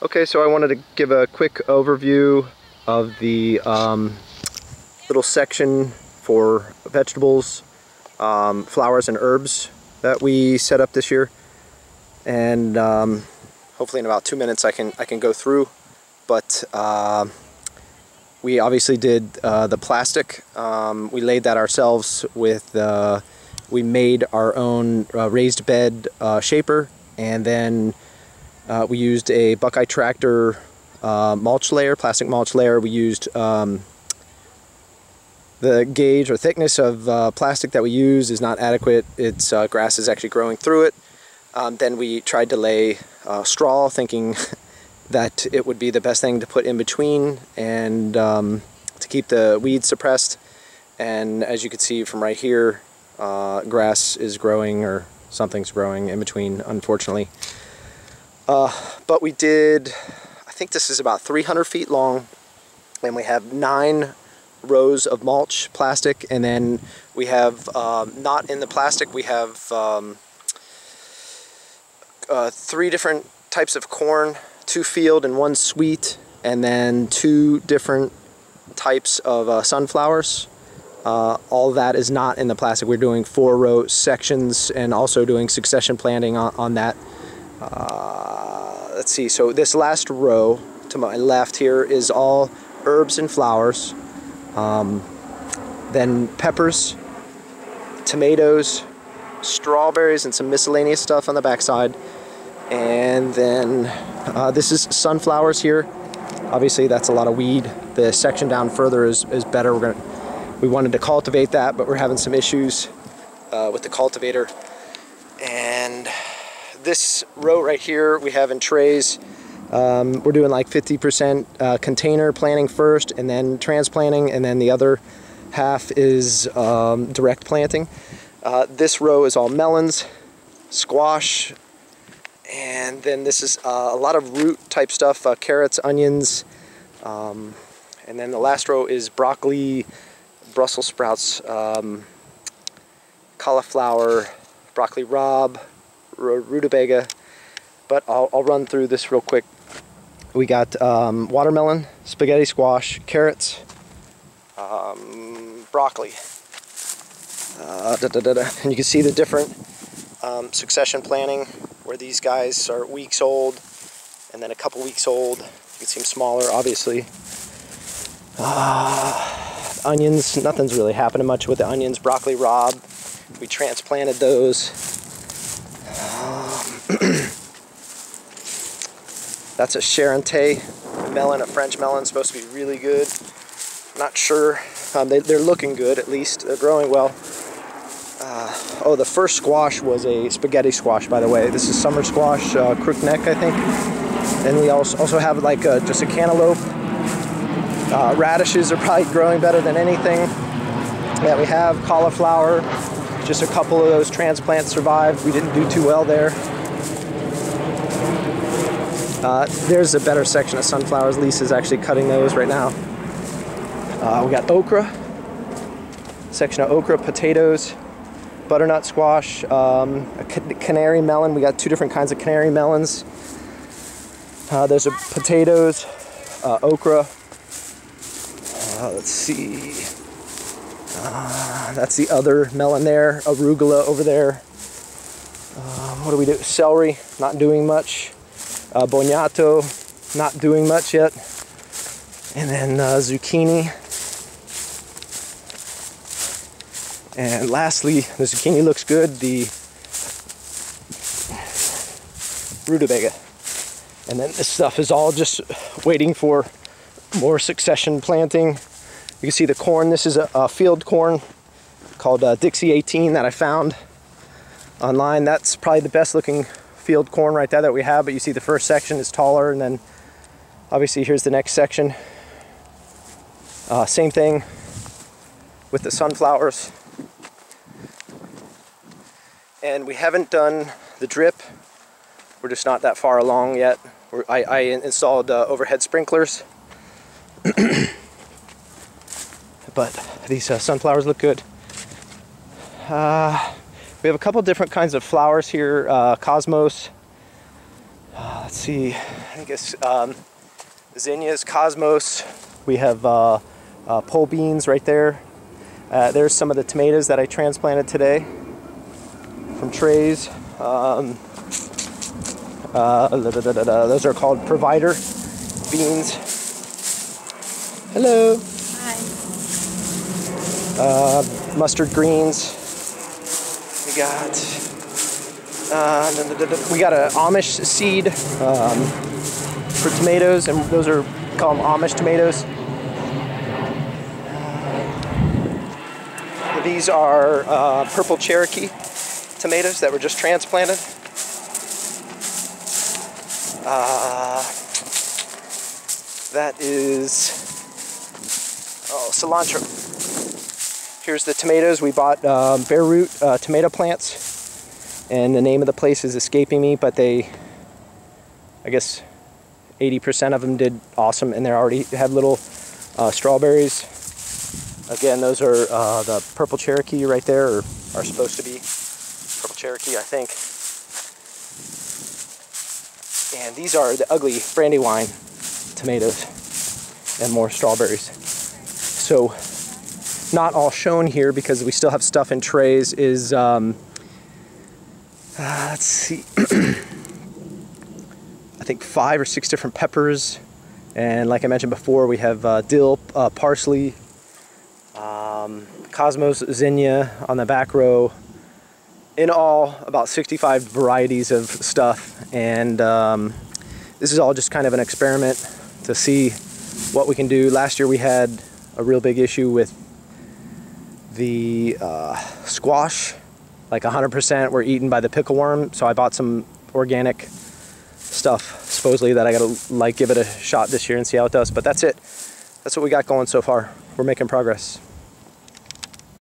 Okay, so I wanted to give a quick overview of the little section for vegetables, flowers and herbs that we set up this year, and hopefully in about 2 minutes I can go through. But we obviously did the plastic. We laid that ourselves with we made our own raised bed shaper, and then we used a Buckeye Tractor mulch layer, plastic mulch layer. We used the gauge or thickness of plastic that we use is not adequate. Its grass is actually growing through it. Then we tried to lay straw, thinking that it would be the best thing to put in between and to keep the weeds suppressed. And as you can see from right here, grass is growing, or something's growing in between, unfortunately. But we did, I think this is about 300 feet long, and we have 9 rows of mulch plastic, and then we have, not in the plastic, we have 3 different types of corn, 2 field and 1 sweet, and then 2 different types of sunflowers. All that is not in the plastic. We're doing 4-row sections and also doing succession planting on that. Let's see, so this last row to my left here is all herbs and flowers. Then peppers, tomatoes, strawberries, and some miscellaneous stuff on the backside. And then this is sunflowers here. Obviously that's a lot of weed. The section down further is better. We wanted to cultivate that, but we're having some issues with the cultivator. And this row right here we have in trays. We're doing like 50% container planting first, and then transplanting, and then the other half is direct planting. This row is all melons, squash, and then this is a lot of root type stuff, carrots, onions, and then the last row is broccoli, Brussels sprouts, cauliflower, broccoli rabe, rutabaga. But I'll run through this real quick. We got watermelon, spaghetti squash, carrots, broccoli, and you can see the different succession planting, where these guys are weeks old and then a couple weeks old. You can see them smaller, obviously. Onions, nothing's really happening much with the onions. Broccoli rabe, we transplanted those. That's a Charente melon, a French melon, supposed to be really good. Not sure. They're looking good, at least. They're growing well. Oh, the first squash was a spaghetti squash, by the way. This is summer squash, crookneck, I think. And we also have like just a cantaloupe. Radishes are probably growing better than anything that we have. Cauliflower, just a couple of those transplants survived. We didn't do too well there. There's a better section of sunflowers. Lisa's actually cutting those right now. We got okra, section of okra, potatoes, butternut squash, a canary melon. We got 2 different kinds of canary melons. There's potatoes, okra. Let's see. That's the other melon there. Arugula over there. What do we do? Celery, not doing much. Boniato, not doing much yet. And then zucchini. And lastly, the zucchini looks good. The rutabaga. And then this stuff is all just waiting for more succession planting. You can see the corn. This is a field corn called Dixie 18 that I found online. That's probably the best looking field corn right there that we have, but you see the first section is taller, and then obviously here's the next section. Same thing with the sunflowers. And we haven't done the drip. We're just not that far along yet. I installed overhead sprinklers. But these sunflowers look good. We have a couple different kinds of flowers here. Cosmos. Let's see. I guess zinnias, cosmos. We have pole beans right there. There's some of the tomatoes that I transplanted today from trays. Those are called provider beans. Hello. Hi. Mustard greens. We got an Amish seed for tomatoes, and those are called Amish tomatoes. These are purple Cherokee tomatoes that were just transplanted. That is cilantro. Here's the tomatoes. We bought bare root tomato plants, and the name of the place is escaping me, but I guess 80% of them did awesome, and they already have little strawberries. Again, those are the purple Cherokee right there, or are supposed to be purple Cherokee, I think. And these are the ugly Brandywine tomatoes, and more strawberries. So, not all shown here because we still have stuff in trays is, let's see, I think 5 or 6 different peppers. And like I mentioned before, we have dill, parsley, cosmos, zinnia on the back row. In all, about 65 varieties of stuff, and this is all just kind of an experiment to see what we can do. Last year we had a real big issue with the squash, like 100% were eaten by the pickleworm, so I bought some organic stuff, supposedly, that I gotta give it a shot this year and see how it does. But that's it. That's what we got going so far. We're making progress.